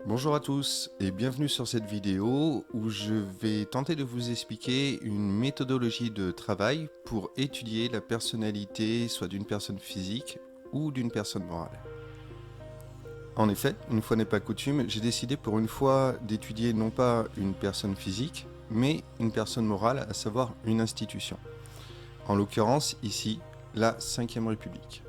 Bonjour à tous et bienvenue sur cette vidéo où je vais tenter de vous expliquer une méthodologie de travail pour étudier la personnalité soit d'une personne physique ou d'une personne morale. En effet, une fois n'est pas coutume, j'ai décidé pour une fois d'étudier non pas une personne physique, mais une personne morale, à savoir une institution. En l'occurrence, ici, la 5e République.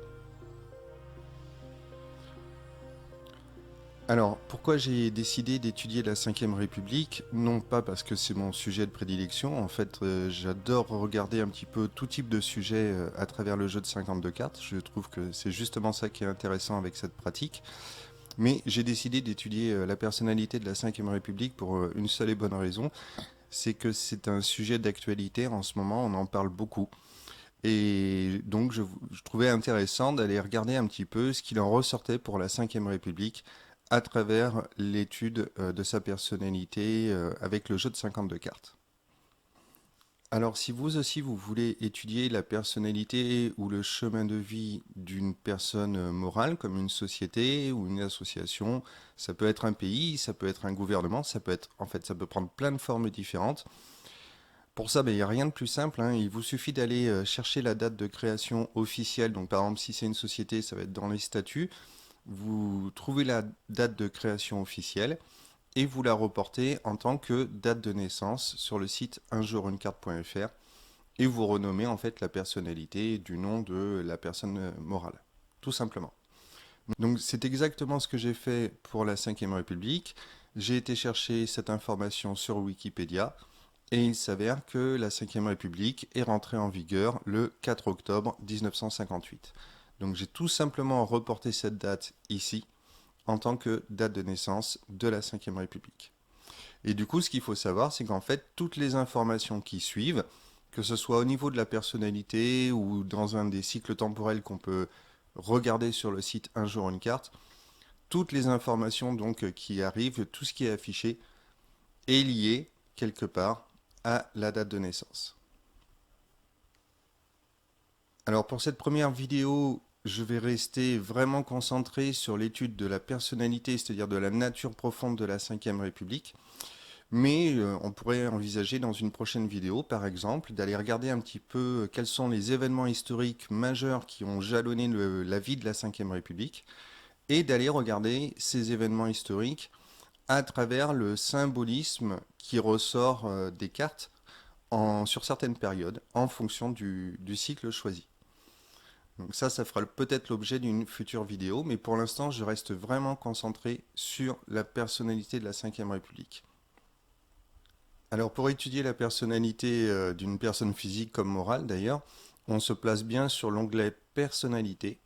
Alors, pourquoi j'ai décidé d'étudier la 5e République? Non pas parce que c'est mon sujet de prédilection, en fait j'adore regarder un petit peu tout type de sujet à travers le jeu de 52 cartes, je trouve que c'est justement ça qui est intéressant avec cette pratique, mais j'ai décidé d'étudier la personnalité de la 5e République pour une seule et bonne raison, c'est que c'est un sujet d'actualité en ce moment, on en parle beaucoup. Et donc je trouvais intéressant d'aller regarder un petit peu ce qu'il en ressortait pour la 5e République à travers l'étude de sa personnalité avec le jeu de 52 cartes. Alors si vous aussi vous voulez étudier la personnalité ou le chemin de vie d'une personne morale comme une société ou une association, ça peut être un pays, ça peut être un gouvernement, ça peut être en fait ça peut prendre plein de formes différentes. Pour ça, il n'y a rien de plus simple, hein. Il vous suffit d'aller chercher la date de création officielle. Donc par exemple, si c'est une société, ça va être dans les statuts. Vous trouvez la date de création officielle et vous la reportez en tant que date de naissance sur le site unjourincarte.fr et vous renommez en fait la personnalité du nom de la personne morale, tout simplement. Donc c'est exactement ce que j'ai fait pour la 5e République. J'ai été chercher cette information sur Wikipédia. Et il s'avère que la 5e République est rentrée en vigueur le 4 octobre 1958. Donc j'ai tout simplement reporté cette date ici en tant que date de naissance de la 5e République. Et du coup, ce qu'il faut savoir, c'est qu'en fait, toutes les informations qui suivent, que ce soit au niveau de la personnalité ou dans un des cycles temporels qu'on peut regarder sur le site Un jour une carte, toutes les informations donc qui arrivent, tout ce qui est affiché, est lié quelque part à la date de naissance. Alors pour cette première vidéo, je vais rester vraiment concentré sur l'étude de la personnalité, c'est-à-dire de la nature profonde de la 5e République. Mais on pourrait envisager dans une prochaine vidéo, par exemple, d'aller regarder un petit peu quels sont les événements historiques majeurs qui ont jalonné la vie de la 5e République, et d'aller regarder ces événements historiques à travers le symbolisme qui ressort des cartes sur certaines périodes en fonction du cycle choisi. Donc ça fera peut-être l'objet d'une future vidéo, mais pour l'instant, je reste vraiment concentré sur la personnalité de la 5e République. Alors pour étudier la personnalité d'une personne physique comme morale d'ailleurs, on se place bien sur l'onglet personnalité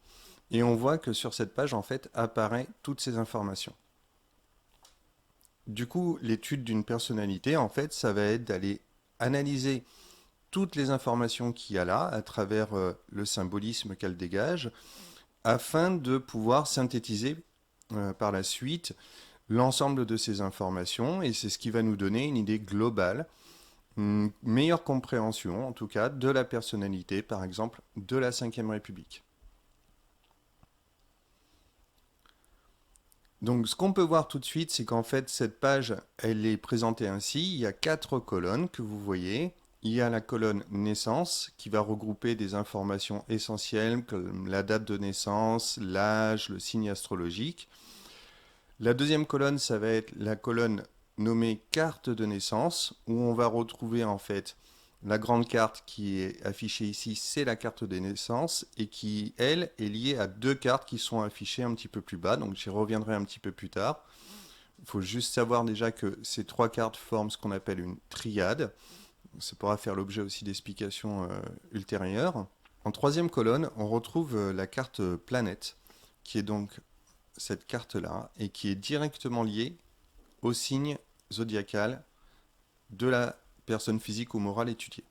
et on voit que sur cette page en fait apparaissent toutes ces informations. Du coup, l'étude d'une personnalité en fait, ça va être d'aller analyser toutes les informations qu'il y a là à travers le symbolisme qu'elle dégage afin de pouvoir synthétiser par la suite l'ensemble de ces informations et c'est ce qui va nous donner une idée globale, une meilleure compréhension en tout cas de la personnalité par exemple de la 5e République. Donc ce qu'on peut voir tout de suite, c'est qu'en fait cette page, elle est présentée ainsi. Il y a 4 colonnes que vous voyez. Il y a la colonne naissance qui va regrouper des informations essentielles comme la date de naissance, l'âge, le signe astrologique. La deuxième colonne, ça va être la colonne nommée carte de naissance où on va retrouver en fait la grande carte qui est affichée ici, c'est la carte des naissances et qui, elle, est liée à deux cartes qui sont affichées un petit peu plus bas. Donc j'y reviendrai un petit peu plus tard. Il faut juste savoir déjà que ces trois cartes forment ce qu'on appelle une triade. Ça pourra faire l'objet aussi d'explications ultérieures. En troisième colonne, on retrouve la carte planète, qui est donc cette carte-là, et qui est directement liée au signe zodiacal de la personne physique ou morale étudiée.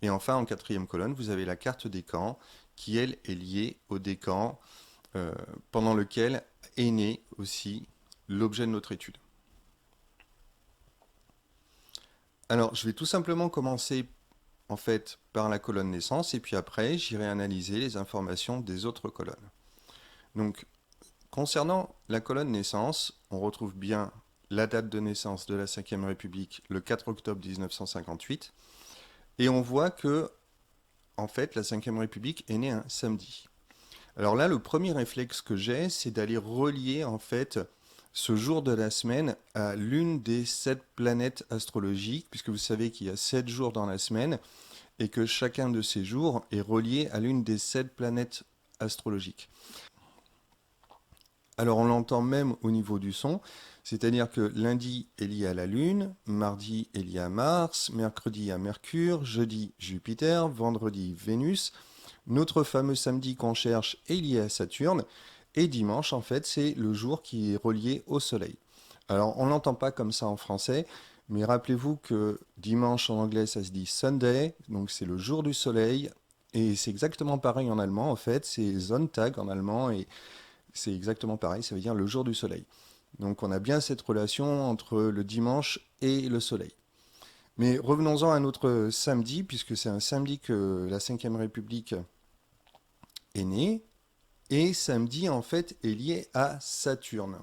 Et enfin, en quatrième colonne, vous avez la carte des camps, qui elle est liée au décan pendant lequel est né aussi l'objet de notre étude. Alors, je vais tout simplement commencer en fait par la colonne naissance et puis après, j'irai analyser les informations des autres colonnes. Donc, concernant la colonne naissance, on retrouve bien la date de naissance de la Ve République, le 4 octobre 1958, et on voit que, en fait, la Ve République est née un samedi. Alors là, le premier réflexe que j'ai, c'est d'aller relier, en fait, ce jour de la semaine à l'une des 7 planètes astrologiques, puisque vous savez qu'il y a 7 jours dans la semaine, et que chacun de ces jours est relié à l'une des 7 planètes astrologiques. Alors on l'entend même au niveau du son, c'est-à-dire que lundi est lié à la Lune, mardi est lié à Mars, mercredi à Mercure, jeudi Jupiter, vendredi Vénus, notre fameux samedi qu'on cherche est lié à Saturne, et dimanche en fait c'est le jour qui est relié au Soleil. Alors on l'entend pas comme ça en français, mais rappelez-vous que dimanche en anglais ça se dit Sunday, donc c'est le jour du Soleil, et c'est exactement pareil en allemand en fait, c'est Sonntag en allemand, et c'est exactement pareil, ça veut dire le jour du soleil. Donc on a bien cette relation entre le dimanche et le soleil. Mais revenons-en à notre samedi, puisque c'est un samedi que la Ve République est née, et samedi en fait est lié à Saturne.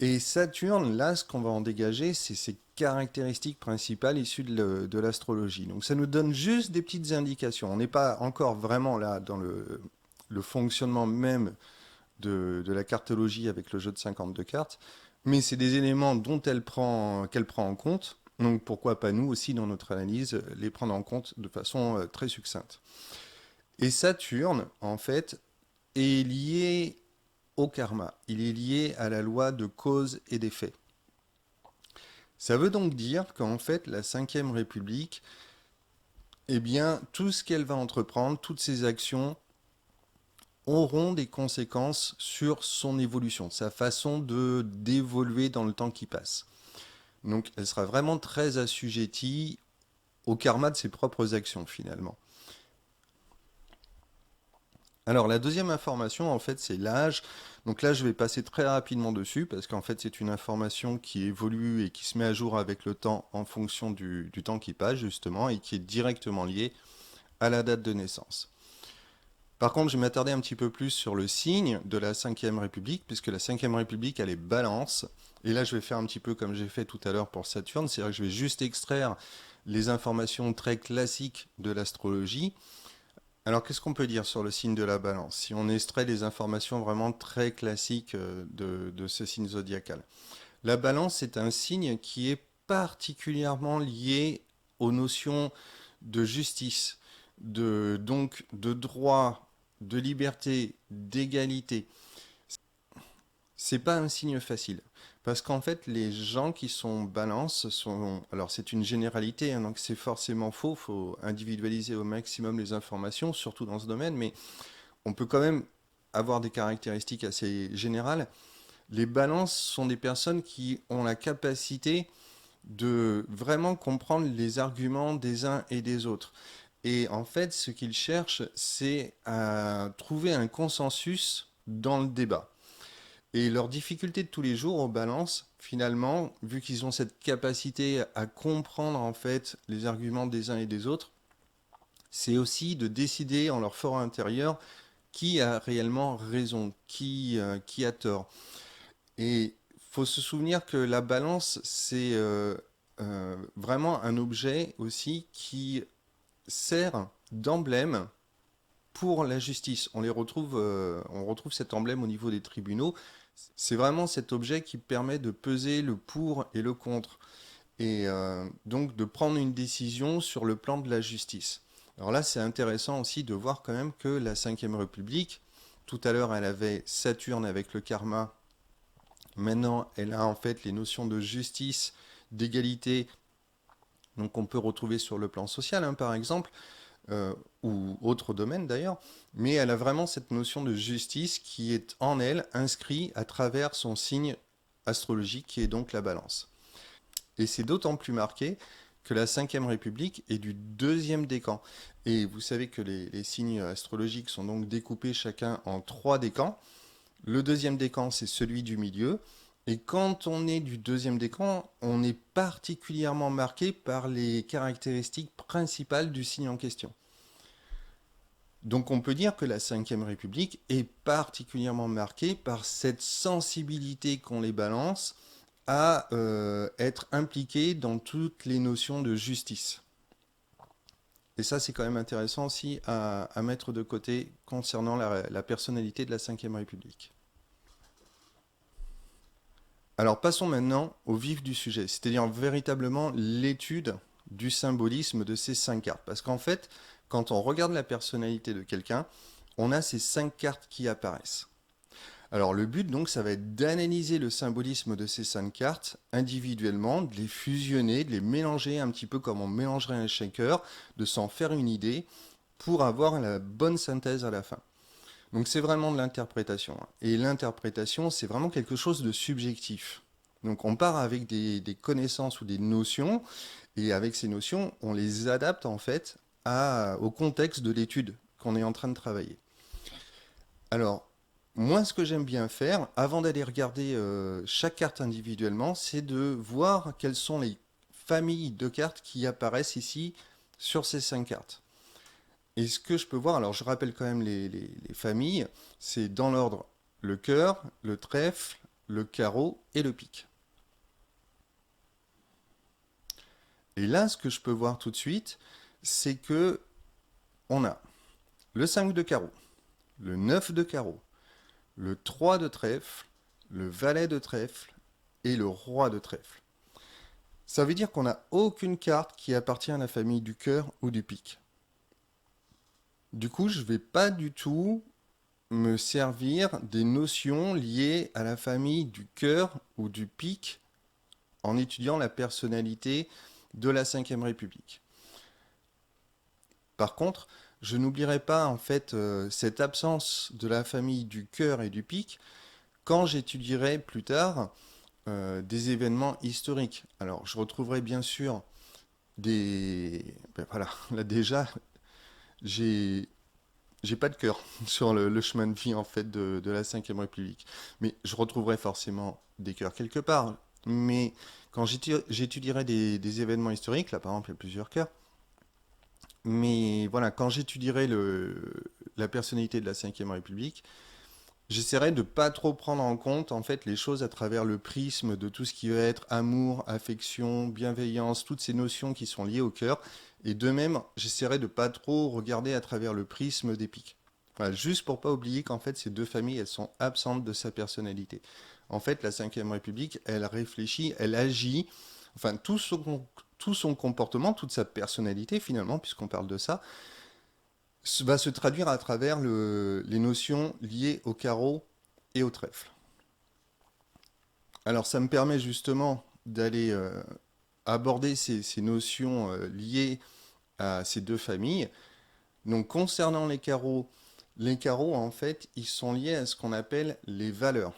Et Saturne, là, ce qu'on va en dégager, c'est ses caractéristiques principales issues de l'astrologie. Donc ça nous donne juste des petites indications. On n'est pas encore vraiment là dans le fonctionnement même de la cartologie avec le jeu de 52 cartes, mais c'est des éléments dont qu'elle prend en compte, donc pourquoi pas nous aussi dans notre analyse les prendre en compte de façon très succincte. Et Saturne, en fait, est lié au karma, il est lié à la loi de cause et d'effet. Ça veut donc dire qu'en fait, la Ve République, eh bien, tout ce qu'elle va entreprendre, toutes ses actions, auront des conséquences sur son évolution, sa façon d'évoluer dans le temps qui passe. Donc elle sera vraiment très assujettie au karma de ses propres actions finalement. Alors la deuxième information en fait c'est l'âge. Donc là je vais passer très rapidement dessus parce qu'en fait c'est une information qui évolue et qui se met à jour avec le temps en fonction du temps qui passe justement et qui est directement liée à la date de naissance. Par contre, je vais m'attarder un petit peu plus sur le signe de la Ve République, puisque la Ve République, elle est balance. Et là, je vais faire un petit peu comme j'ai fait tout à l'heure pour Saturne, c'est-à-dire que je vais juste extraire les informations très classiques de l'astrologie. Alors, qu'est-ce qu'on peut dire sur le signe de la balance, si on extrait les informations vraiment très classiques de ce signe zodiacal? La balance, c'est un signe qui est particulièrement lié aux notions de justice, donc de droit, de liberté, d'égalité. C'est pas un signe facile. Parce qu'en fait, les gens qui sont balance sont. Alors, c'est une généralité, hein, donc c'est forcément faux. Il faut individualiser au maximum les informations, surtout dans ce domaine, mais on peut quand même avoir des caractéristiques assez générales. Les balances sont des personnes qui ont la capacité de vraiment comprendre les arguments des uns et des autres. Et en fait, ce qu'ils cherchent, c'est à trouver un consensus dans le débat. Et leur difficulté de tous les jours aux balances, finalement, vu qu'ils ont cette capacité à comprendre en fait les arguments des uns et des autres, c'est aussi de décider en leur fort intérieur qui a réellement raison, qui a tort. Et faut se souvenir que la balance, c'est vraiment un objet aussi qui sert d'emblème pour la justice. On retrouve cet emblème au niveau des tribunaux. C'est vraiment cet objet qui permet de peser le pour et le contre, et donc de prendre une décision sur le plan de la justice. Alors là, c'est intéressant aussi de voir quand même que la Ve République, tout à l'heure, elle avait Saturne avec le karma. Maintenant, elle a en fait les notions de justice, d'égalité, donc on peut retrouver sur le plan social, hein, par exemple, ou autre domaine d'ailleurs, mais elle a vraiment cette notion de justice qui est en elle inscrit à travers son signe astrologique qui est donc la balance. Et c'est d'autant plus marqué que la Ve République est du deuxième décan. Et vous savez que les signes astrologiques sont donc découpés chacun en 3 décans. Le deuxième décan, c'est celui du milieu. Et quand on est du deuxième décan, on est particulièrement marqué par les caractéristiques principales du signe en question. Donc on peut dire que la Ve République est particulièrement marquée par cette sensibilité qu'ont les balances à être impliqué dans toutes les notions de justice. Et ça, c'est quand même intéressant aussi à mettre de côté concernant la personnalité de la Ve République. Alors passons maintenant au vif du sujet, c'est-à-dire véritablement l'étude du symbolisme de ces 5 cartes. Parce qu'en fait, quand on regarde la personnalité de quelqu'un, on a ces 5 cartes qui apparaissent. Alors le but donc, ça va être d'analyser le symbolisme de ces 5 cartes individuellement, de les fusionner, de les mélanger un petit peu comme on mélangerait un shaker, de s'en faire une idée pour avoir la bonne synthèse à la fin. Donc c'est vraiment de l'interprétation. Et l'interprétation, c'est vraiment quelque chose de subjectif. Donc on part avec des connaissances ou des notions, et avec ces notions, on les adapte en fait au contexte de l'étude qu'on est en train de travailler. Alors, moi, ce que j'aime bien faire, avant d'aller regarder chaque carte individuellement, c'est de voir quelles sont les familles de cartes qui apparaissent ici sur ces 5 cartes. Et ce que je peux voir, alors je rappelle quand même les familles, c'est dans l'ordre le cœur, le trèfle, le carreau et le pique. Et là, ce que je peux voir tout de suite, c'est que on a le 5 de carreau, le 9 de carreau, le 3 de trèfle, le valet de trèfle et le roi de trèfle. Ça veut dire qu'on n'a aucune carte qui appartient à la famille du cœur ou du pique. Du coup, je ne vais pas du tout me servir des notions liées à la famille du cœur ou du pique en étudiant la personnalité de la Ve République. Par contre, je n'oublierai pas en fait cette absence de la famille du cœur et du pique quand j'étudierai plus tard des événements historiques. Alors, je retrouverai bien sûr des... Ben voilà, là déjà, j'ai j'ai pas de cœur sur le chemin de vie en fait de la Ve République. Mais je retrouverai forcément des cœurs quelque part. Mais quand j'étudierai des événements historiques, là par exemple il y a plusieurs cœurs, mais voilà, quand j'étudierai la personnalité de la Ve République, j'essaierai de pas trop prendre en compte en fait les choses à travers le prisme de tout ce qui va être amour, affection, bienveillance, toutes ces notions qui sont liées au cœur. Et de même, j'essaierai de pas trop regarder à travers le prisme des pics. Voilà, juste pour pas oublier qu'en fait ces deux familles elles sont absentes de sa personnalité. En fait, la Ve République, elle réfléchit, elle agit, enfin tout son comportement, toute sa personnalité finalement, puisqu'on parle de ça, va se traduire à travers les notions liées au carreau et au trèfle. Alors ça me permet justement d'aller aborder ces notions liées à ces deux familles. Donc concernant les carreaux en fait, ils sont liés à ce qu'on appelle les valeurs.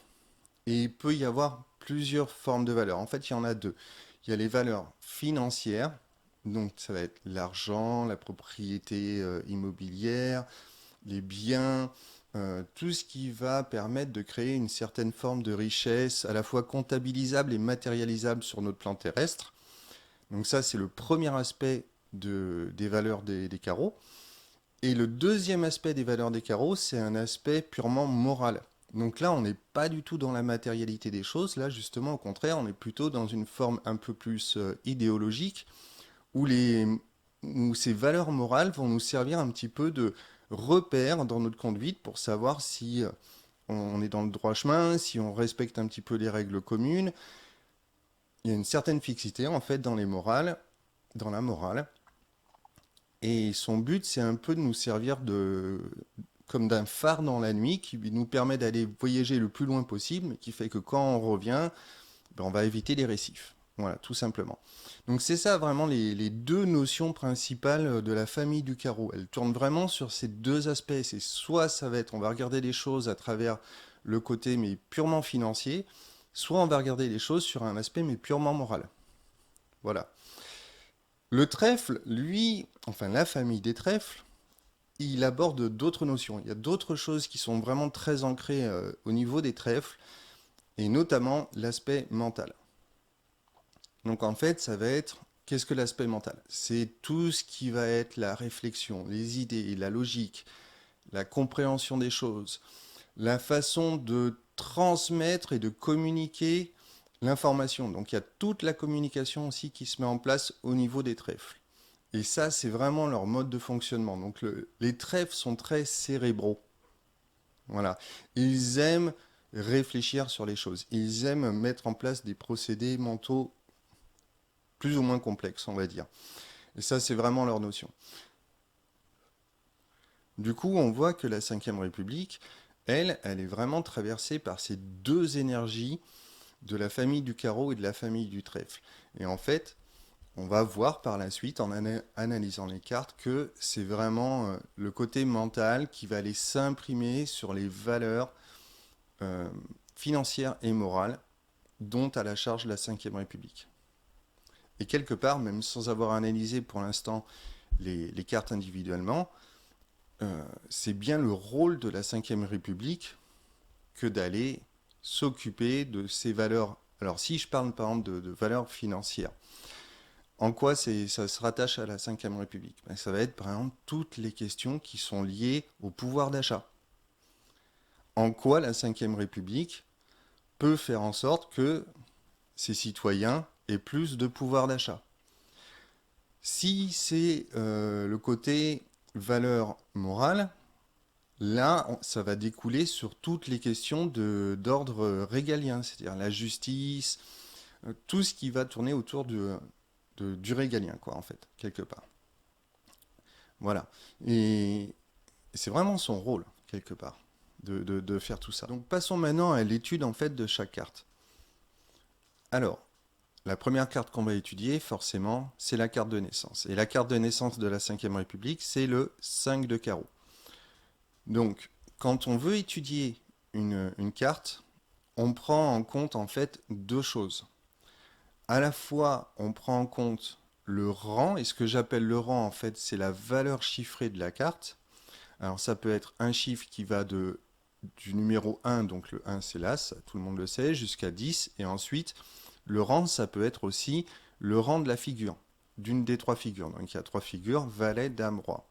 Et il peut y avoir plusieurs formes de valeurs. En fait, il y en a deux. Il y a les valeurs financières, donc ça va être l'argent, la propriété immobilière, les biens, tout ce qui va permettre de créer une certaine forme de richesse, à la fois comptabilisable et matérialisable sur notre plan terrestre. Donc ça, c'est le premier aspect des valeurs des carreaux. Et le deuxième aspect des valeurs des carreaux, c'est un aspect purement moral. Donc là, on n'est pas du tout dans la matérialité des choses. Là, justement, au contraire, on est plutôt dans une forme un peu plus idéologique, où, où ces valeurs morales vont nous servir un petit peu de repère dans notre conduite pour savoir si on est dans le droit chemin, si on respecte un petit peu les règles communes. Il y a une certaine fixité en fait dans les morales, dans la morale. Et son but, c'est un peu de nous servir comme d'un phare dans la nuit qui nous permet d'aller voyager le plus loin possible, qui fait que quand on revient, ben, on va éviter les récifs. Voilà, tout simplement. Donc c'est ça vraiment les deux notions principales de la famille du carreau. Elles tournent vraiment sur ces deux aspects. C'est soit ça va être, on va regarder les choses à travers le côté mais purement financier, soit on va regarder les choses sur un aspect mais purement moral. Voilà. Le trèfle, lui, enfin la famille des trèfles, il aborde d'autres notions. Il y a d'autres choses qui sont vraiment très ancrées au niveau des trèfles, et notamment l'aspect mental. Donc en fait, ça va être, qu'est-ce que l'aspect mental? C'est tout ce qui va être la réflexion, les idées, la logique, la compréhension des choses, la façon de transmettre et de communiquer l'information. Donc il y a toute la communication aussi qui se met en place au niveau des trèfles. Et ça, c'est vraiment leur mode de fonctionnement. Donc les trèfles sont très cérébraux. Voilà. Ils aiment réfléchir sur les choses. Ils aiment mettre en place des procédés mentaux plus ou moins complexes, on va dire. Et ça, c'est vraiment leur notion. Du coup, on voit que la Ve République, elle est vraiment traversée par ces deux énergies de la famille du carreau et de la famille du trèfle. Et en fait, on va voir par la suite, en analysant les cartes, que c'est vraiment le côté mental qui va aller s'imprimer sur les valeurs euh, financières et morales dont a la charge la Ve République. Et quelque part, même sans avoir analysé pour l'instant les cartes individuellement, c'est bien le rôle de la Ve République que d'aller s'occuper de ces valeurs. Alors si je parle par exemple de valeurs financières, en quoi ça se rattache à la Ve République? Ben, ça va être par exemple toutes les questions qui sont liées au pouvoir d'achat. En quoi la Ve République peut faire en sorte que ses citoyens aient plus de pouvoir d'achat? Si c'est le côté valeur morale, là, ça va découler sur toutes les questions d'ordre régalien, c'est-à-dire la justice, tout ce qui va tourner autour du régalien, quoi, en fait, quelque part. Voilà. Et c'est vraiment son rôle, quelque part, de faire tout ça. Donc passons maintenant à l'étude, en fait, de chaque carte. Alors, la première carte qu'on va étudier, forcément, c'est la carte de naissance. Et la carte de naissance de la Ve République, c'est le 5 de carreau. Donc, quand on veut étudier une carte, on prend en compte en fait deux choses. À la fois, on prend en compte le rang, et ce que j'appelle le rang, en fait, c'est la valeur chiffrée de la carte. Alors, ça peut être un chiffre qui va du numéro 1, donc le 1 c'est l'As, tout le monde le sait, jusqu'à 10, et ensuite, le rang, ça peut être aussi le rang de la figure, d'une des trois figures. Donc, il y a trois figures, valet, dame, roi.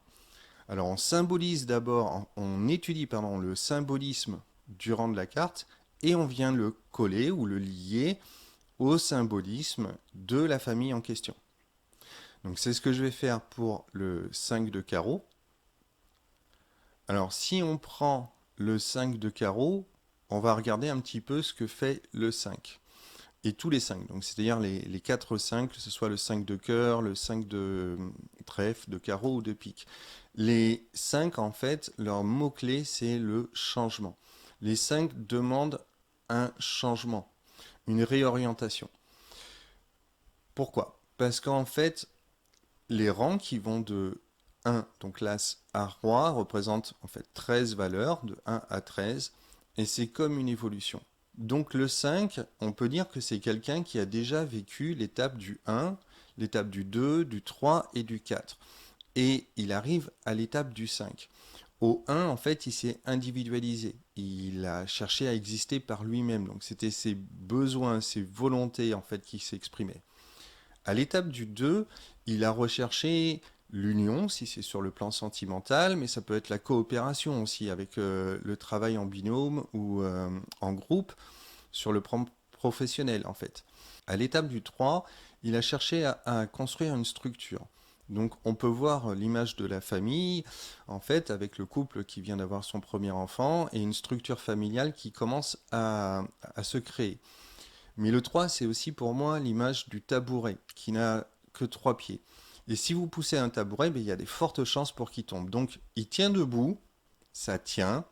Alors on symbolise d'abord, on étudie pardon, le symbolisme du rang de la carte et on vient le coller ou le lier au symbolisme de la famille en question. Donc c'est ce que je vais faire pour le 5 de carreau. Alors si on prend le 5 de carreau, on va regarder un petit peu ce que fait le 5. Et tous les 5, donc c'est-à-dire les 4 5, que ce soit le 5 de cœur, le 5 de trèfle, de carreau ou de pique. Les 5, en fait, leur mot-clé, c'est le changement. Les 5 demandent un changement, une réorientation. Pourquoi? Parce qu'en fait, les rangs qui vont de 1, donc l'As à Roi, représentent en fait 13 valeurs, de 1 à 13, et c'est comme une évolution. Donc le 5, on peut dire que c'est quelqu'un qui a déjà vécu l'étape du 1, l'étape du 2, du 3 et du 4. Et il arrive à l'étape du 5. Au 1, en fait, il s'est individualisé. Il a cherché à exister par lui-même. Donc c'était ses besoins, ses volontés, en fait, qui s'exprimaient. À l'étape du 2, il a recherché l'union, si c'est sur le plan sentimental, mais ça peut être la coopération aussi avec le travail en binôme ou en groupe sur le plan professionnel en fait. À l'étape du 3, il a cherché à construire une structure. Donc on peut voir l'image de la famille, en fait, avec le couple qui vient d'avoir son premier enfant et une structure familiale qui commence à se créer. Mais le 3, c'est aussi pour moi l'image du tabouret, qui n'a que 3 pieds. Et si vous poussez un tabouret, il y a des fortes chances pour qu'il tombe. Donc il tient debout, ça tient,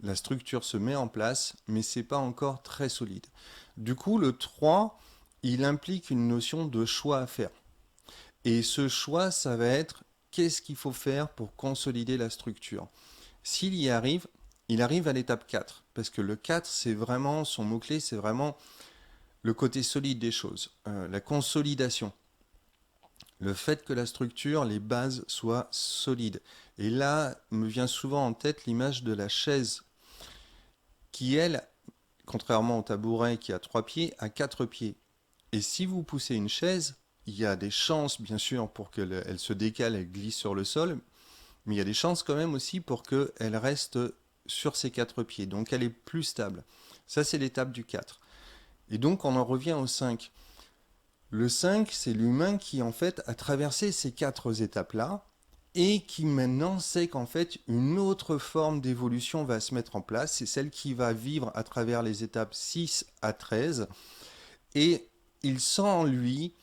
la structure se met en place, mais c'est pas encore très solide. Du coup, le 3, il implique une notion de choix à faire. Et ce choix, ça va être qu'est-ce qu'il faut faire pour consolider la structure. S'il y arrive, il arrive à l'étape 4, parce que le 4, c'est vraiment, son mot-clé, c'est vraiment le côté solide des choses, la consolidation, le fait que la structure, les bases soient solides. Et là me vient souvent en tête l'image de la chaise qui, elle, contrairement au tabouret qui a 3 pieds, a 4 pieds. Et si vous poussez une chaise, il y a des chances, bien sûr, pour qu'elle se décale, elle glisse sur le sol, mais il y a des chances quand même aussi pour qu'elle reste sur ses 4 pieds. Donc elle est plus stable. Ça, c'est l'étape du 4. Et donc on en revient au 5. Le 5, c'est l'humain qui en fait a traversé ces 4 étapes-là et qui maintenant sait qu'en fait une autre forme d'évolution va se mettre en place. C'est celle qui va vivre à travers les étapes 6 à 13 et il sent en lui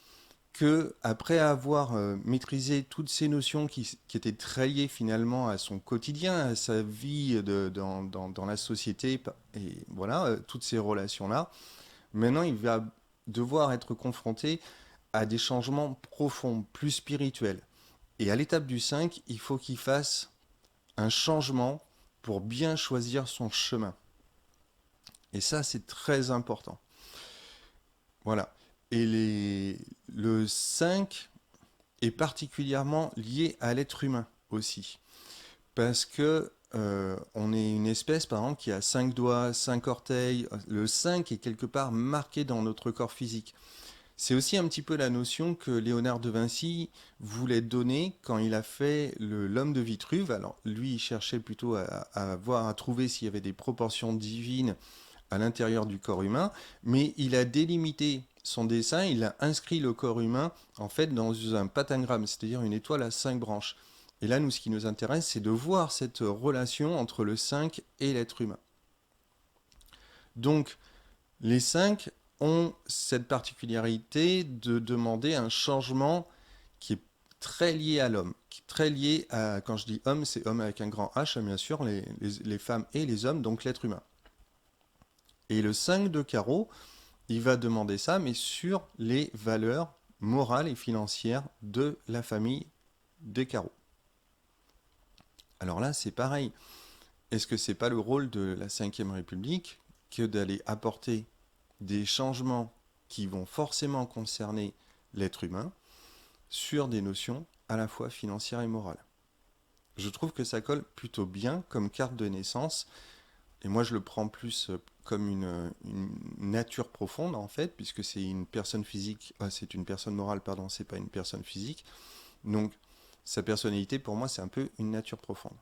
que après avoir maîtrisé toutes ces notions qui étaient très liées finalement à son quotidien, à sa vie dans la société, et voilà, toutes ces relations-là, maintenant il va devoir être confronté à des changements profonds, plus spirituels. Et à l'étape du 5, il faut qu'il fasse un changement pour bien choisir son chemin. Et ça, c'est très important. Voilà. Et le 5 est particulièrement lié à l'être humain aussi. Parce que on est une espèce, par exemple, qui a 5 doigts, 5 orteils. Le 5 est quelque part marqué dans notre corps physique. C'est aussi un petit peu la notion que Léonard de Vinci voulait donner quand il a fait l'homme de Vitruve. Alors lui, il cherchait plutôt à trouver s'il y avait des proportions divines à l'intérieur du corps humain, mais il a délimité son dessin, il a inscrit le corps humain en fait dans un pentagramme, c'est-à-dire une étoile à 5 branches. Et là, nous, ce qui nous intéresse, c'est de voir cette relation entre le 5 et l'être humain. Donc, les 5 ont cette particularité de demander un changement qui est très lié à l'homme, qui est très lié à, quand je dis homme, c'est homme avec un grand H, bien sûr, les femmes et les hommes, donc l'être humain. Et le 5 de carreau, il va demander ça, mais sur les valeurs morales et financières de la famille des carreaux. Alors là, c'est pareil. Est-ce que c'est pas le rôle de la Ve République que d'aller apporter des changements qui vont forcément concerner l'être humain sur des notions à la fois financières et morales? Je trouve que ça colle plutôt bien comme carte de naissance, et moi je le prends plus comme une nature profonde en fait, puisque c'est une personne physique, c'est une personne morale, pardon, c'est pas une personne physique. Donc sa personnalité pour moi c'est un peu une nature profonde.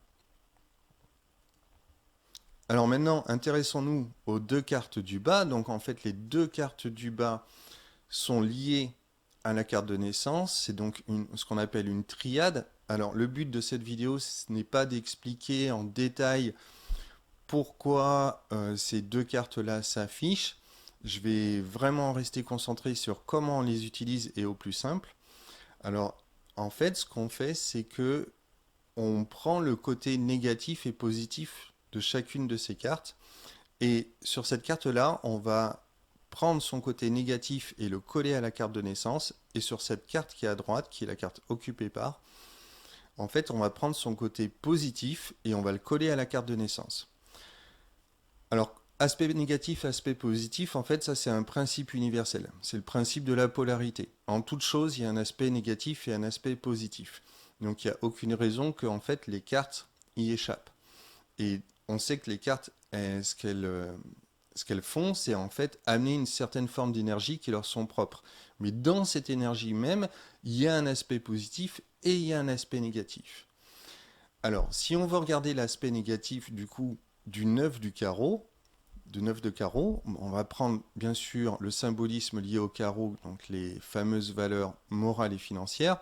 Alors maintenant, intéressons-nous aux 2 cartes du bas. Donc en fait, les 2 cartes du bas sont liées à la carte de naissance. C'est donc ce qu'on appelle une triade. Alors le but de cette vidéo, ce n'est pas d'expliquer en détail pourquoi ces 2 cartes-là s'affichent. Je vais vraiment rester concentré sur comment on les utilise et au plus simple. Alors en fait, ce qu'on fait, c'est que on prend le côté négatif et positif de chacune de ces cartes. Et sur cette carte-là, on va prendre son côté négatif et le coller à la carte de naissance. Et sur cette carte qui est à droite, qui est la carte occupée par, en fait, on va prendre son côté positif et on va le coller à la carte de naissance. Alors, aspect négatif, aspect positif, en fait, ça c'est un principe universel. C'est le principe de la polarité. En toute chose, il y a un aspect négatif et un aspect positif. Donc, il n'y a aucune raison que, en fait, les cartes y échappent. Et on sait que les cartes, ce qu'elles font, c'est en fait amener une certaine forme d'énergie qui leur sont propres. Mais dans cette énergie même, il y a un aspect positif et il y a un aspect négatif. Alors, si on veut regarder l'aspect négatif du coup du 9 du carreau, de 9 de carreau, on va prendre bien sûr le symbolisme lié au carreau, donc les fameuses valeurs morales et financières.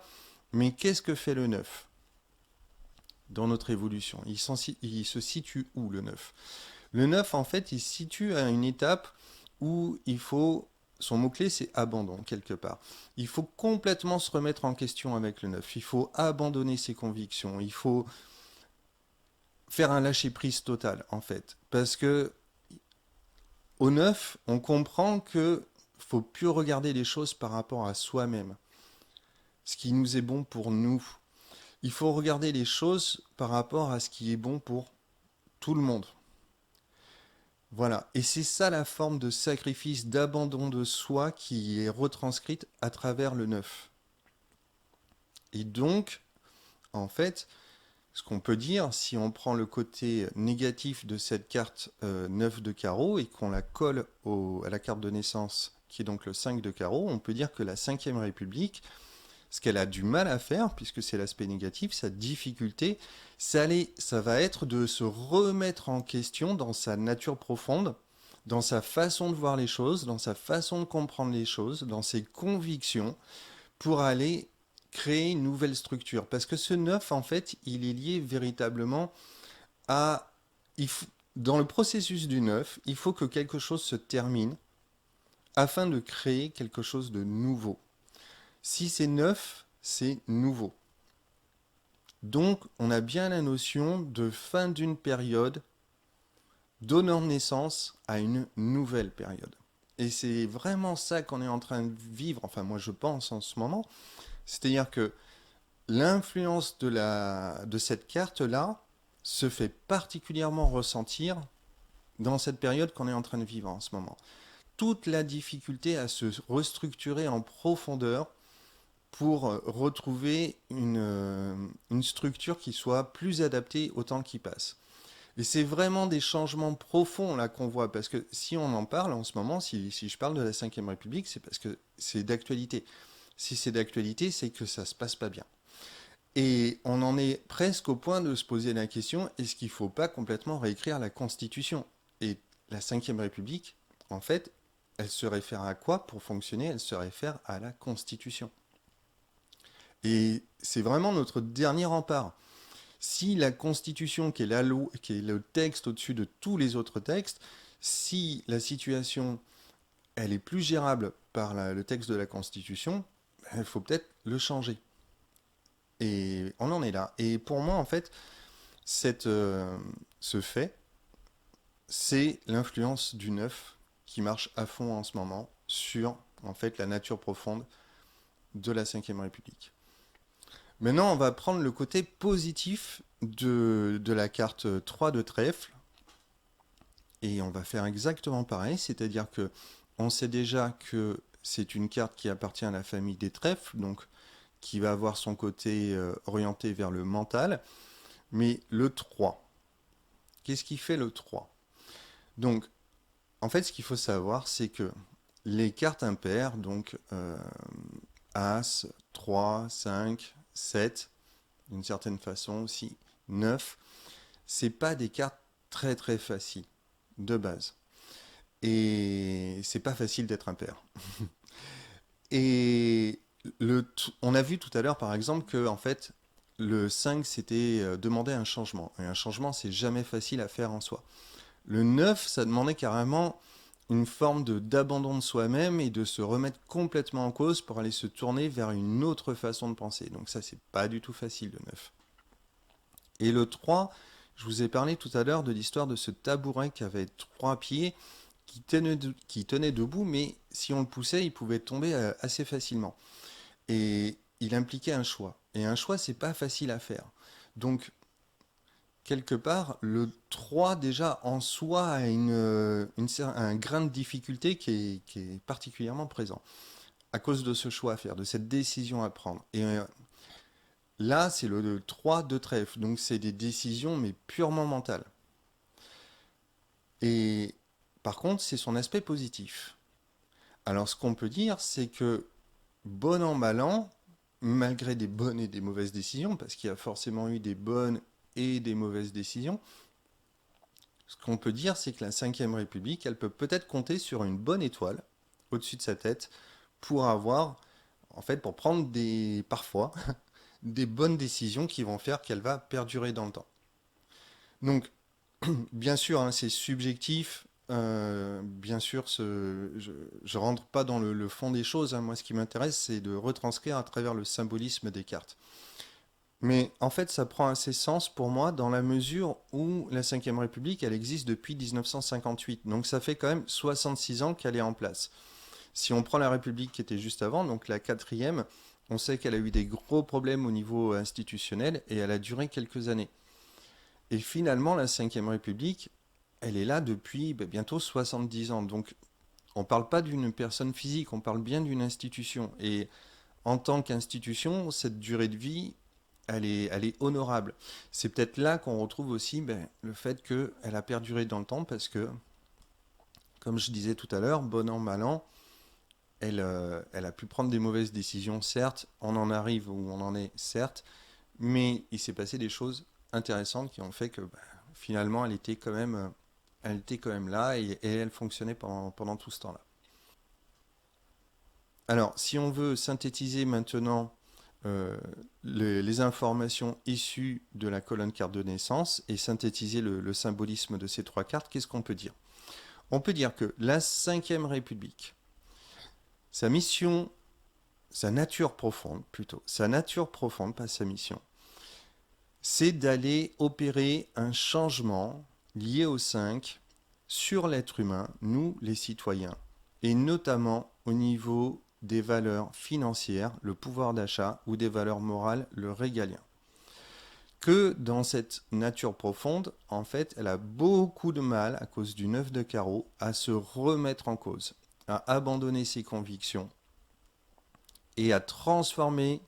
Mais qu'est-ce que fait le 9 dans notre évolution? Il se situe où le 9? Le 9, en fait, il se situe à une étape où il faut... Son mot-clé, c'est abandon, quelque part. Il faut complètement se remettre en question avec le 9. Il faut abandonner ses convictions. Il faut faire un lâcher-prise total, en fait. Parce que au 9, on comprend que faut plus regarder les choses par rapport à soi-même. Ce qui nous est bon pour nous. Il faut regarder les choses par rapport à ce qui est bon pour tout le monde. Voilà, et c'est ça la forme de sacrifice, d'abandon de soi qui est retranscrite à travers le 9. Et donc, en fait, ce qu'on peut dire, si on prend le côté négatif de cette carte 9 de carreau et qu'on la colle à la carte de naissance, qui est donc le 5 de carreau, on peut dire que la 5e République, ce qu'elle a du mal à faire, puisque c'est l'aspect négatif, sa difficulté, ça va être de se remettre en question dans sa nature profonde, dans sa façon de voir les choses, dans sa façon de comprendre les choses, dans ses convictions, pour aller créer une nouvelle structure. Parce que ce 9, en fait, il est lié véritablement à... Dans le processus du 9, il faut que quelque chose se termine afin de créer quelque chose de nouveau. Si c'est neuf, c'est nouveau. Donc, on a bien la notion de fin d'une période donnant naissance à une nouvelle période. Et c'est vraiment ça qu'on est en train de vivre, enfin moi je pense en ce moment, c'est-à-dire que l'influence de cette carte-là se fait particulièrement ressentir dans cette période qu'on est en train de vivre en ce moment. Toute la difficulté à se restructurer en profondeur pour retrouver une structure qui soit plus adaptée au temps qui passe. Et c'est vraiment des changements profonds là qu'on voit, parce que si on en parle en ce moment, si je parle de la Ve République, c'est parce que c'est d'actualité. Si c'est d'actualité, c'est que ça se passe pas bien. Et on en est presque au point de se poser la question, est-ce qu'il ne faut pas complètement réécrire la Constitution? Et la Ve République, en fait, elle se réfère à quoi pour fonctionner? Elle se réfère à la Constitution. Et c'est vraiment notre dernier rempart. Si la Constitution, qui est la loi, qui est le texte au-dessus de tous les autres textes, si la situation elle est plus gérable par le texte de la Constitution, il faut peut-être le changer. Et on en est là. Et pour moi, en fait, ce fait, c'est l'influence du neuf qui marche à fond en ce moment sur, en fait, la nature profonde de la Ve République. Maintenant, on va prendre le côté positif de la carte 3 de trèfle. Et on va faire exactement pareil, c'est-à-dire que on sait déjà que c'est une carte qui appartient à la famille des trèfles, donc qui va avoir son côté orienté vers le mental. Mais le 3, qu'est-ce qui fait le 3? Donc, en fait, ce qu'il faut savoir, c'est que les cartes impaires, donc As, 3, 5, 7, d'une certaine façon aussi, 9, c'est pas des cartes très très faciles de base. Et c'est pas facile d'être impair. Et on a vu tout à l'heure par exemple que en fait le 5 c'était demander un changement. Et un changement c'est jamais facile à faire en soi. Le 9 ça demandait carrément une forme d'abandon de soi-même et de se remettre complètement en cause pour aller se tourner vers une autre façon de penser. Donc ça c'est pas du tout facile le 9. Et le 3, je vous ai parlé tout à l'heure de l'histoire de ce tabouret qui avait 3 pieds qui tenait debout, mais si on le poussait, il pouvait tomber assez facilement. Et il impliquait un choix. Et un choix, c'est pas facile à faire. Donc, quelque part, le 3 déjà en soi a un grain de difficulté qui est particulièrement présent à cause de ce choix à faire, de cette décision à prendre. Et là, c'est le 3 de trèfle, donc c'est des décisions mais purement mentales. Et par contre, c'est son aspect positif. Alors ce qu'on peut dire, c'est que bon an, mal an, malgré des bonnes et des mauvaises décisions, parce qu'il y a forcément eu des bonnes et des mauvaises décisions, ce qu'on peut dire, c'est que la Ve République, elle peut peut-être compter sur une bonne étoile au-dessus de sa tête pour avoir, en fait, pour prendre parfois, des bonnes décisions qui vont faire qu'elle va perdurer dans le temps. Donc, bien sûr, hein, c'est subjectif. Bien sûr, je ne rentre pas dans le fond des choses, hein. Moi, ce qui m'intéresse, c'est de retranscrire à travers le symbolisme des cartes. Mais en fait, ça prend assez sens pour moi dans la mesure où la Ve République, elle existe depuis 1958. Donc ça fait quand même 66 ans qu'elle est en place. Si on prend la République qui était juste avant, donc la quatrième, on sait qu'elle a eu des gros problèmes au niveau institutionnel et elle a duré quelques années. Et finalement, la Ve République, elle est là depuis bientôt 70 ans. Donc, on ne parle pas d'une personne physique, on parle bien d'une institution. Et en tant qu'institution, cette durée de vie, elle est honorable. C'est peut-être là qu'on retrouve aussi le fait qu'elle a perduré dans le temps parce que, comme je disais tout à l'heure, bon an, mal an, elle a pu prendre des mauvaises décisions, certes, on en arrive où on en est, certes, mais il s'est passé des choses intéressantes qui ont fait que finalement elle était quand même elle était quand même là et elle fonctionnait pendant tout ce temps-là. Alors, si on veut synthétiser maintenant euh, les informations issues de la colonne carte de naissance et synthétiser le symbolisme de ces trois cartes, qu'est-ce qu'on peut dire? On peut dire que la Cinquième République, sa mission, sa nature profonde plutôt, sa nature profonde, pas sa mission, c'est d'aller opérer un changement lié au 5 sur l'être humain, nous les citoyens, et notamment au niveau des valeurs financières, le pouvoir d'achat, ou des valeurs morales, le régalien. Que dans cette nature profonde, en fait, elle a beaucoup de mal, à cause du 9 de carreau, à se remettre en cause, à abandonner ses convictions et à transformer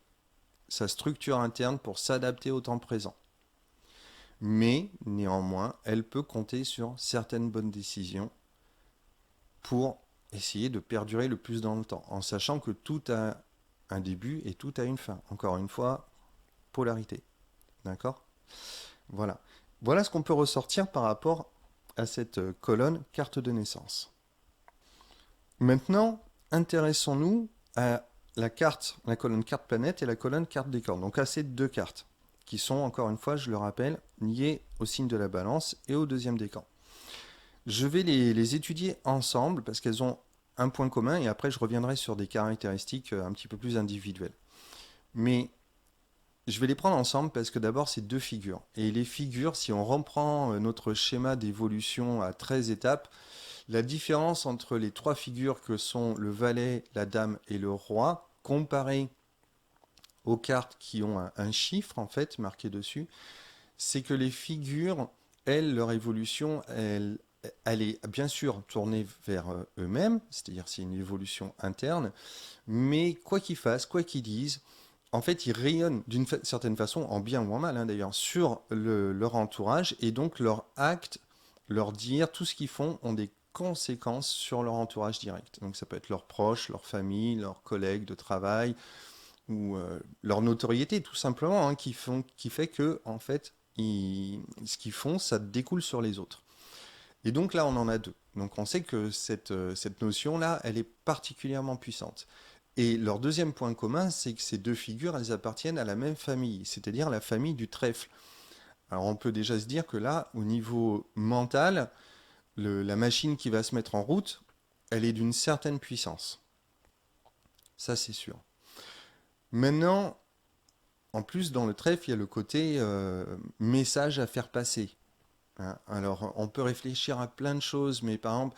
sa structure interne pour s'adapter au temps présent. Mais néanmoins, elle peut compter sur certaines bonnes décisions pour essayer de perdurer le plus dans le temps, en sachant que tout a un début et tout a une fin. Encore une fois, polarité. D'accord? Voilà. Voilà ce qu'on peut ressortir par rapport à cette colonne carte de naissance. Maintenant, intéressons-nous à la carte, la colonne carte planète et la colonne carte décor. Donc à ces deux cartes, qui sont, encore une fois, je le rappelle, liées au signe de la balance et au deuxième décan. Je vais les étudier ensemble parce qu'elles ont un point commun et après je reviendrai sur des caractéristiques un petit peu plus individuelles. Mais je vais les prendre ensemble parce que d'abord c'est deux figures. Et les figures, si on reprend notre schéma d'évolution à 13 étapes, la différence entre les trois figures que sont le valet, la dame et le roi, comparé aux cartes qui ont un chiffre en fait marqué dessus, c'est que les figures, elles, leur évolution, elle est bien sûr tournée vers eux-mêmes, c'est-à-dire c'est une évolution interne, mais quoi qu'ils fassent, quoi qu'ils disent, en fait, ils rayonnent d'une certaine façon, en bien ou en mal hein, d'ailleurs, sur leur entourage, et donc leurs actes, leur dire, tout ce qu'ils font ont des conséquences sur leur entourage direct. Donc ça peut être leurs proches, leur famille, leurs collègues de travail, ou leur notoriété tout simplement, hein, qui fait que, en fait, ce qu'ils font, ça découle sur les autres. Et donc là, on en a deux. Donc on sait que cette notion-là, elle est particulièrement puissante. Et leur deuxième point commun, c'est que ces deux figures, elles appartiennent à la même famille, c'est-à-dire la famille du trèfle. Alors on peut déjà se dire que là, au niveau mental, la machine qui va se mettre en route, elle est d'une certaine puissance. Ça, c'est sûr. Maintenant, en plus, dans le trèfle, il y a le côté message à faire passer. Hein. Alors, on peut réfléchir à plein de choses, mais par exemple,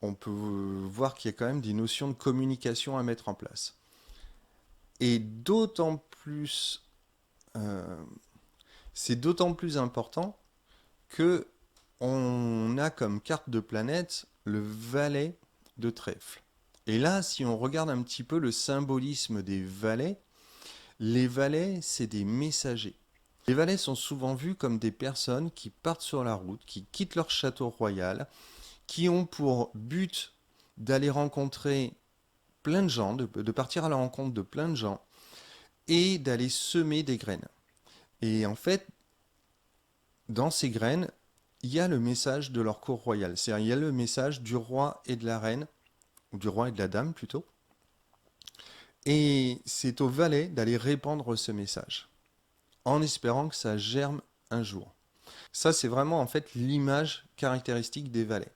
on peut voir qu'il y a quand même des notions de communication à mettre en place. Et d'autant plus, euh, c'est d'autant plus important que on a comme carte de planète le valet de trèfle. Et là, si on regarde un petit peu le symbolisme des valets, les valets, c'est des messagers. Les valets sont souvent vus comme des personnes qui partent sur la route, qui quittent leur château royal, qui ont pour but d'aller rencontrer plein de gens, de partir à la rencontre de plein de gens et d'aller semer des graines. Et en fait, dans ces graines, il y a le message de leur cour royale. C'est-à-dire, il y a le message du roi et de la reine, ou du roi et de la dame plutôt. Et c'est au valet d'aller répandre ce message, en espérant que ça germe un jour. Ça, c'est vraiment en fait l'image caractéristique des valets.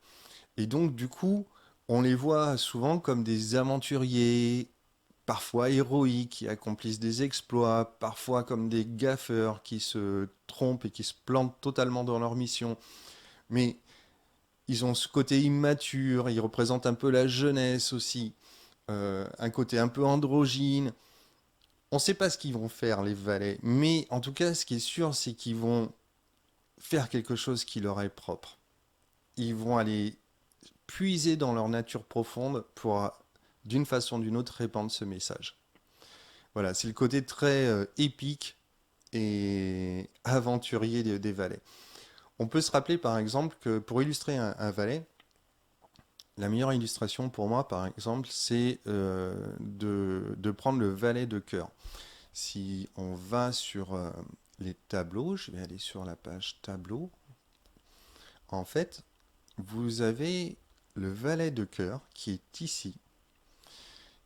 Et donc, du coup, on les voit souvent comme des aventuriers, parfois héroïques, qui accomplissent des exploits, parfois comme des gaffeurs qui se trompent et qui se plantent totalement dans leur mission. Mais ils ont ce côté immature, ils représentent un peu la jeunesse aussi, un côté un peu androgyne. On ne sait pas ce qu'ils vont faire, les valets, mais en tout cas, ce qui est sûr, c'est qu'ils vont faire quelque chose qui leur est propre. Ils vont aller puiser dans leur nature profonde pour, d'une façon ou d'une autre, répandre ce message. Voilà, c'est le côté très épique et aventurier des valets. On peut se rappeler par exemple que pour illustrer un valet, la meilleure illustration pour moi, par exemple, c'est de prendre le valet de cœur. Si on va sur les tableaux, je vais aller sur la page tableau. En fait, vous avez le valet de cœur qui est ici,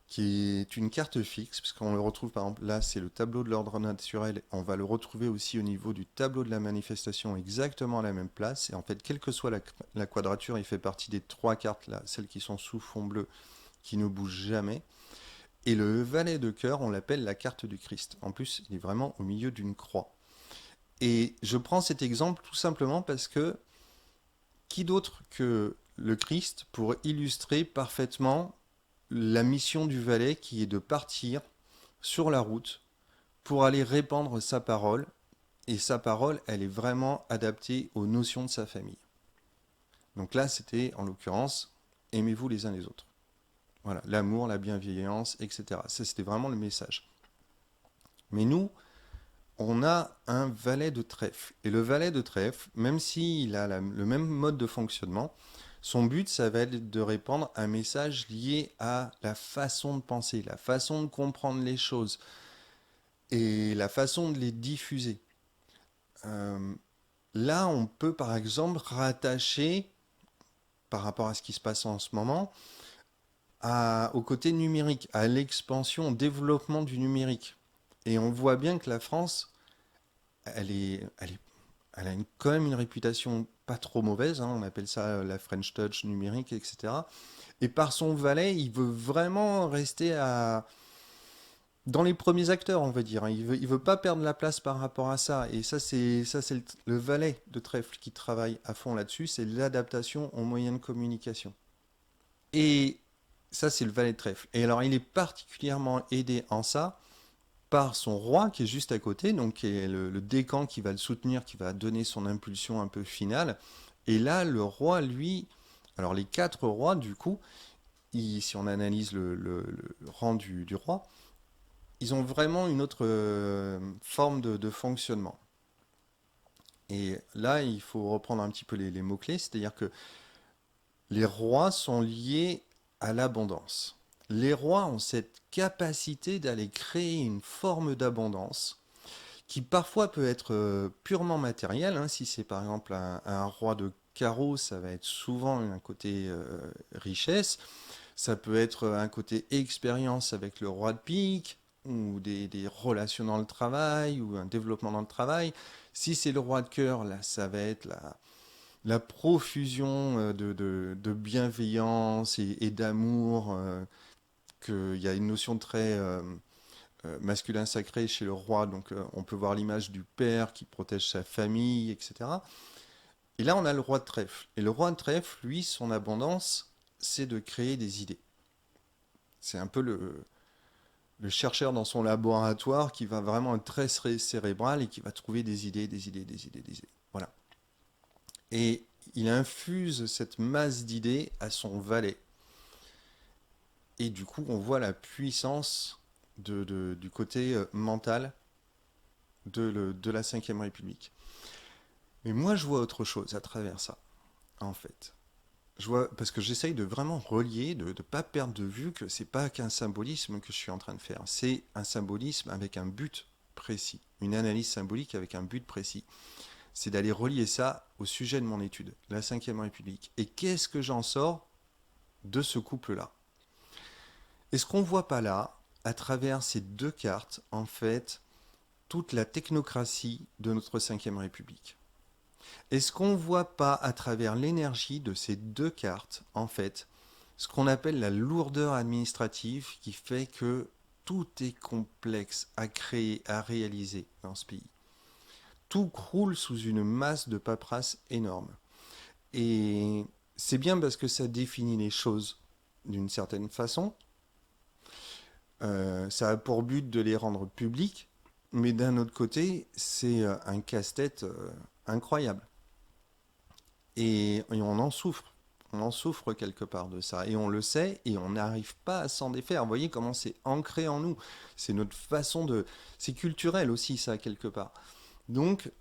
qui est une carte fixe, puisqu'on le retrouve par exemple là, c'est le tableau de l'ordre naturel. On va le retrouver aussi au niveau du tableau de la manifestation, exactement à la même place. Et en fait, quelle que soit la quadrature, il fait partie des trois cartes là, celles qui sont sous fond bleu, qui ne bougent jamais. Et le valet de cœur, on l'appelle la carte du Christ. En plus, il est vraiment au milieu d'une croix. Et je prends cet exemple tout simplement parce que qui d'autre que le Christ pour illustrer parfaitement la mission du valet qui est de partir sur la route pour aller répandre sa parole. Et sa parole, elle est vraiment adaptée aux notions de sa famille. Donc là, c'était en l'occurrence, aimez-vous les uns les autres. Voilà, l'amour, la bienveillance, etc. Ça, c'était vraiment le message. Mais nous, on a un valet de trèfle. Et le valet de trèfle, même s'il a le même mode de fonctionnement, son but, ça va être de répandre un message lié à la façon de penser, la façon de comprendre les choses et la façon de les diffuser. Euh, Là, on peut par exemple rattacher, par rapport à ce qui se passe en ce moment, au côté numérique, à l'expansion, au développement du numérique. Et on voit bien que la France, elle a quand même une réputation pas trop mauvaise, hein, on appelle ça la French Touch numérique, etc. Et par son valet, il veut vraiment rester dans les premiers acteurs, on va dire, hein. Il veut pas perdre la place par rapport à ça. Et ça c'est le valet de trèfle qui travaille à fond là-dessus, c'est l'adaptation aux moyens de communication. Et ça, c'est le valet de trèfle. Et alors, il est particulièrement aidé en ça par son roi qui est juste à côté, donc qui est le décan qui va le soutenir, qui va donner son impulsion un peu finale. Et là, le roi, lui, alors les quatre rois, du coup, si on analyse le rang du roi, ils ont vraiment une autre forme de fonctionnement. Et là, il faut reprendre un petit peu les mots-clés, c'est-à-dire que les rois sont liés à l'abondance. Les rois ont cette capacité d'aller créer une forme d'abondance qui parfois peut être purement matérielle, hein. Si c'est par exemple un roi de carreau, ça va être souvent un côté richesse. Ça peut être un côté expérience avec le roi de pique, ou des relations dans le travail, ou un développement dans le travail. Si c'est le roi de cœur, là, ça va être la profusion de bienveillance et d'amour, qu'il y a une notion très masculin sacré chez le roi, donc on peut voir l'image du père qui protège sa famille, etc. Et là, on a le roi de trèfle. Et le roi de trèfle, lui, son abondance, c'est de créer des idées. C'est un peu le chercheur dans son laboratoire qui va vraiment être très cérébral et qui va trouver des idées, des idées, des idées, des idées. Voilà. Et il infuse cette masse d'idées à son valet. Et du coup, on voit la puissance du côté mental de la Ve République. Mais moi, je vois autre chose à travers ça, en fait. Je vois, parce que j'essaye de vraiment relier, de ne pas perdre de vue que c'est pas qu'un symbolisme que je suis en train de faire. C'est un symbolisme avec un but précis, une analyse symbolique avec un but précis. C'est d'aller relier ça au sujet de mon étude, la Ve République. Et qu'est-ce que j'en sors de ce couple-là? Et ce qu'on voit pas là, à travers ces deux cartes, en fait, toute la technocratie de notre Ve République. Est-ce qu'on ne voit pas à travers l'énergie de ces deux cartes, en fait, ce qu'on appelle la lourdeur administrative qui fait que tout est complexe à créer, à réaliser dans ce pays. Tout croule sous une masse de paperasse énorme. Et c'est bien parce que ça définit les choses d'une certaine façon. Ça a pour but de les rendre publiques, mais d'un autre côté, c'est un casse-tête incroyable. Et on en souffre. On en souffre quelque part de ça. Et on le sait et on n'arrive pas à s'en défaire. Vous voyez comment c'est ancré en nous. C'est notre façon de... C'est culturel aussi ça, quelque part. Donc,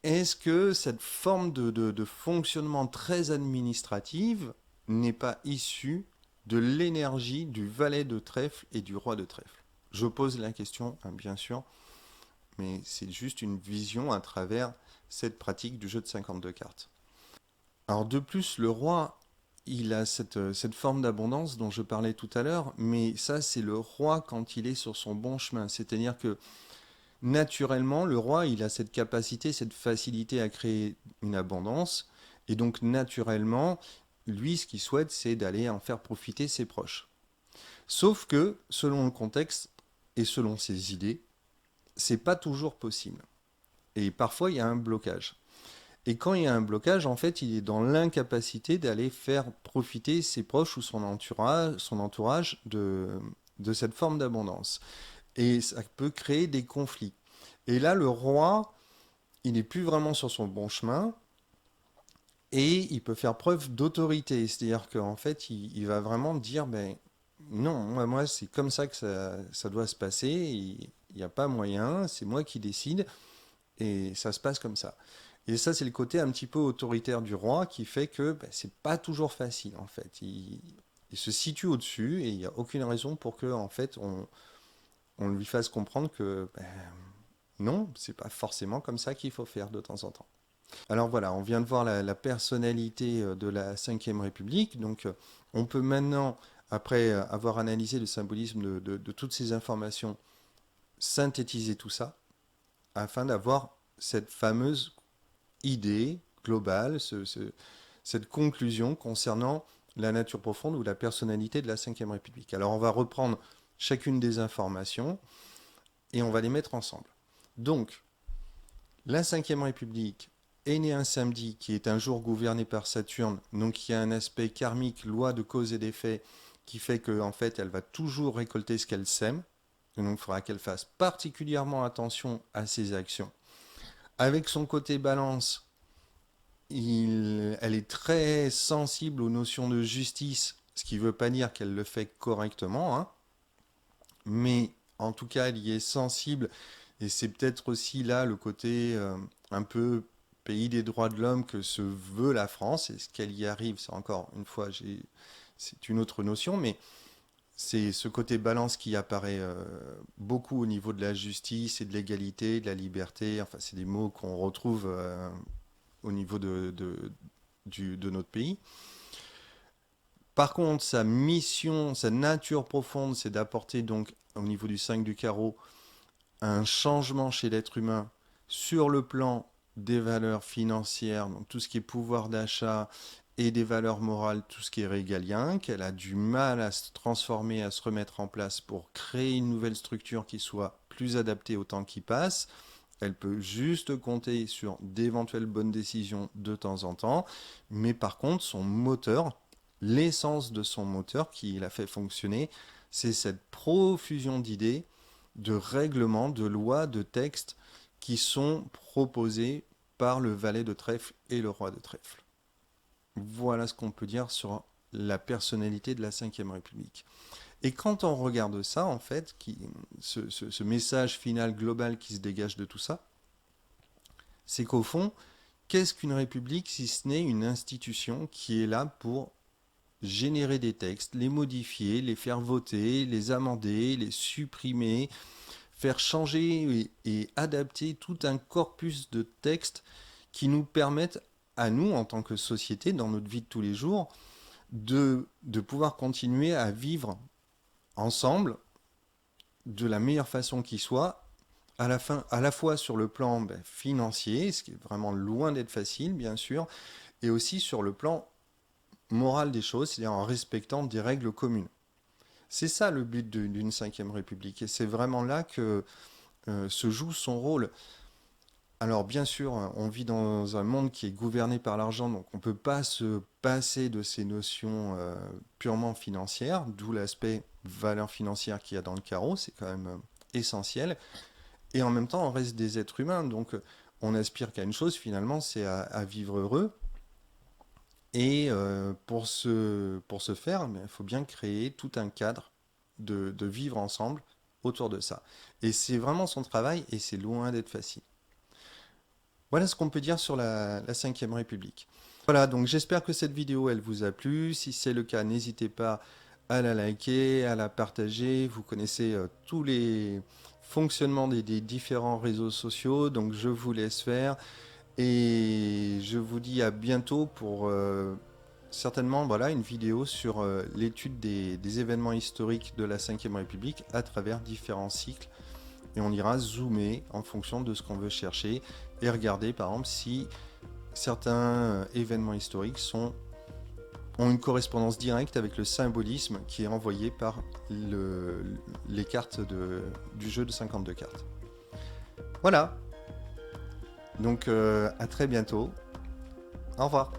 est-ce que cette forme de fonctionnement très administrative n'est pas issue de l'énergie du valet de trèfle et du roi de trèfle? Je pose la question, hein, bien sûr, mais c'est juste une vision à travers cette pratique du jeu de 52 cartes. Alors de plus, le roi, il a cette forme d'abondance dont je parlais tout à l'heure, mais ça, c'est le roi quand il est sur son bon chemin. C'est-à-dire que naturellement, le roi, il a cette capacité, cette facilité à créer une abondance, et donc naturellement, lui, ce qu'il souhaite, c'est d'aller en faire profiter ses proches. Sauf que, selon le contexte et selon ses idées, c'est pas toujours possible. Et parfois, il y a un blocage. Et quand il y a un blocage, en fait, il est dans l'incapacité d'aller faire profiter ses proches ou son entourage de cette forme d'abondance. Et ça peut créer des conflits. Et là, le roi, il n'est plus vraiment sur son bon chemin et il peut faire preuve d'autorité. C'est-à-dire qu'en fait, il va vraiment dire, ben, non, moi c'est comme ça que ça doit se passer. Il n'y a pas moyen, c'est moi qui décide et ça se passe comme ça. Et ça, c'est le côté un petit peu autoritaire du roi qui fait que ben, c'est pas toujours facile en fait. Il se situe au-dessus et il n'y a aucune raison pour que en fait on lui fasse comprendre que ben, non, c'est pas forcément comme ça qu'il faut faire de temps en temps. Alors voilà, on vient de voir la personnalité de la Cinquième République. Donc on peut maintenant, après avoir analysé le symbolisme de toutes ces informations, synthétiser tout ça afin d'avoir cette fameuse idée globale, cette conclusion concernant la nature profonde ou la personnalité de la Cinquième République. Alors on va reprendre chacune des informations et on va les mettre ensemble. Donc, la Cinquième République est née un samedi qui est un jour gouverné par Saturne, donc il y a un aspect karmique, loi de cause et d'effet, qui fait qu'en en fait elle va toujours récolter ce qu'elle sème, donc il faudra qu'elle fasse particulièrement attention à ses actions. Avec son côté balance, elle est très sensible aux notions de justice, ce qui ne veut pas dire qu'elle le fait correctement, hein, mais en tout cas elle y est sensible, et c'est peut-être aussi là le côté un peu pays des droits de l'homme que se veut la France, et ce qu'elle y arrive, c'est encore une fois, c'est une autre notion, mais c'est ce côté balance qui apparaît beaucoup au niveau de la justice et de l'égalité, de la liberté, enfin c'est des mots qu'on retrouve au niveau de notre pays. Par contre, sa mission, sa nature profonde, c'est d'apporter donc au niveau du 5 du carreau un changement chez l'être humain sur le plan des valeurs financières, donc tout ce qui est pouvoir d'achat et des valeurs morales, tout ce qui est régalien, qu'elle a du mal à se transformer, à se remettre en place pour créer une nouvelle structure qui soit plus adaptée au temps qui passe. Elle peut juste compter sur d'éventuelles bonnes décisions de temps en temps, mais par contre, son moteur, l'essence de son moteur qui la fait fonctionner, c'est cette profusion d'idées, de règlements, de lois, de textes qui sont proposés par le valet de trèfle et le roi de trèfle. Voilà ce qu'on peut dire sur la personnalité de la Ve République. Et quand on regarde ça, en fait, ce message final global qui se dégage de tout ça, c'est qu'au fond, qu'est-ce qu'une république si ce n'est une institution qui est là pour générer des textes, les modifier, les faire voter, les amender, les supprimer, faire changer et adapter tout un corpus de textes qui nous permettent à nous, en tant que société, dans notre vie de tous les jours, de pouvoir continuer à vivre ensemble de la meilleure façon qui soit, à la fois sur le plan financier, ce qui est vraiment loin d'être facile, bien sûr, et aussi sur le plan moral des choses, c'est-à-dire en respectant des règles communes. C'est ça le but d'une cinquième république, et c'est vraiment là que se joue son rôle. Alors bien sûr, on vit dans un monde qui est gouverné par l'argent, donc on ne peut pas se passer de ces notions purement financières, d'où l'aspect valeur financière qu'il y a dans le carreau, c'est quand même essentiel. Et en même temps, on reste des êtres humains, donc on aspire qu'à une chose finalement, c'est à vivre heureux. Et pour ce faire, il faut bien créer tout un cadre de vivre ensemble autour de ça. Et c'est vraiment son travail et c'est loin d'être facile. Voilà ce qu'on peut dire sur la Cinquième République. Voilà, donc j'espère que cette vidéo, elle vous a plu. Si c'est le cas, n'hésitez pas à la liker, à la partager. Vous connaissez tous les fonctionnements des différents réseaux sociaux, donc je vous laisse faire. Et je vous dis à bientôt pour certainement voilà, une vidéo sur l'étude des événements historiques de la Ve République à travers différents cycles. Et on ira zoomer en fonction de ce qu'on veut chercher et regarder par exemple si certains événements historiques ont une correspondance directe avec le symbolisme qui est envoyé par les cartes du jeu de 52 cartes. Voilà, donc à très bientôt. Au revoir.